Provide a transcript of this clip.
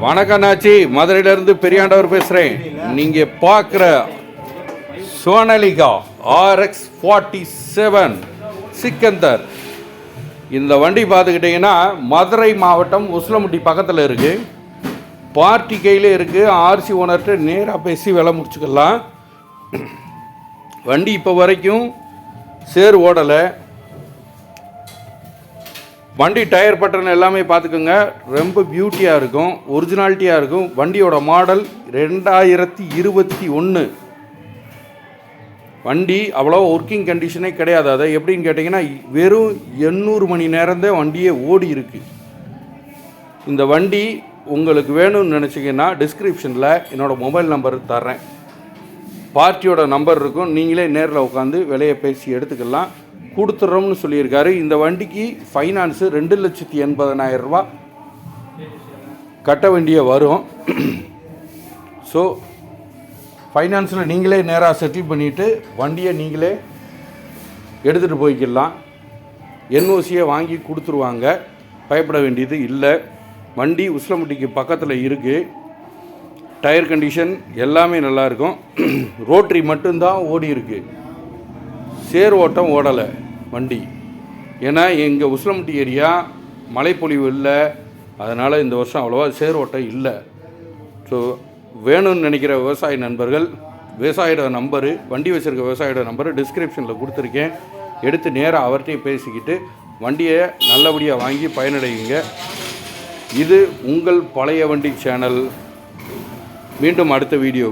வணக்கம் நாச்சி, மதுரையிலிருந்து பெரியாண்டவர் பேசுகிறேன். நீங்கள் பார்க்குற சோனாலிகா RX 47 சிக்கந்தர். இந்த வண்டி பார்த்துக்கிட்டிங்கன்னா மதுரை மாவட்டம் உசிலம்பட்டி பக்கத்தில் இருக்குது. பார்ட்டி கையில் இருக்குது. ஆர்சி ஓனர்கிட்ட நேராக பேசி விலை முடிச்சுக்கலாம். வண்டி இப்போ வரைக்கும் சேர் ஓடலை. வண்டி டயர் பட்டன் எல்லாமே பார்த்துக்கோங்க, ரொம்ப பியூட்டியாக இருக்கும், ஒரிஜினாலிட்டியாக இருக்கும். வண்டியோட மாடல் 2021. வண்டி அவ்வளோ ஒர்க்கிங் கண்டிஷனே கிடையாது. அதை எப்படின்னு கேட்டிங்கன்னா வெறும் 800 மணி நேரம்தான் வண்டியே ஓடி இருக்குது. இந்த வண்டி உங்களுக்கு வேணும்னு நினச்சிங்கன்னா டிஸ்கிரிப்ஷனில் என்னோடய மொபைல் நம்பர் தர்றேன். பார்ட்டியோட நம்பர் இருக்கும். நீங்களே நேரில் உட்காந்து விலையை பேசி எடுத்துக்கலாம். கொடுத்துட்றோம்னு சொல்லியிருக்காரு. இந்த வண்டிக்கு ஃபைனான்ஸு 2,80,000 ரூபா கட்ட வேண்டிய வரும். ஸோ ஃபைனான்ஸில் நீங்களே நேராக செட்டில் பண்ணிவிட்டு வண்டியை நீங்களே எடுத்துகிட்டு போய்க்கலாம். என்ஓசியை வாங்கி கொடுத்துருவாங்க. பயப்பட வேண்டியது இல்லை. வண்டி உசிலம்பட்டிக்கு பக்கத்தில் இருக்குது. டயர் கண்டிஷன் எல்லாமே நல்லாயிருக்கும். ரோட்ரி மட்டும்தான் ஓடி இருக்குது. சேர் ஓட்டம் ஓடலை வண்டி. ஏன்னா எங்கள் உசிலம்பட்டி ஏரியா மழைப்பொழிவு இல்லை, அதனால் இந்த வருஷம் அவ்வளோவா சேர் ஓட்டம் இல்லை. ஸோ வேணும்னு நினைக்கிற விவசாய நண்பர்கள், விவசாயியோட நம்பரு, வண்டி வச்சுருக்க விவசாயியோட நம்பரு டிஸ்கிரிப்ஷனில் கொடுத்துருக்கேன். எடுத்து நேராக அவர்கிட்டையும் பேசிக்கிட்டு வண்டியை நல்லபடியாக வாங்கி பயனடைவீங்க. இது உங்கள் பழைய வண்டி சேனல். மீண்டும் அடுத்த வீடியோ.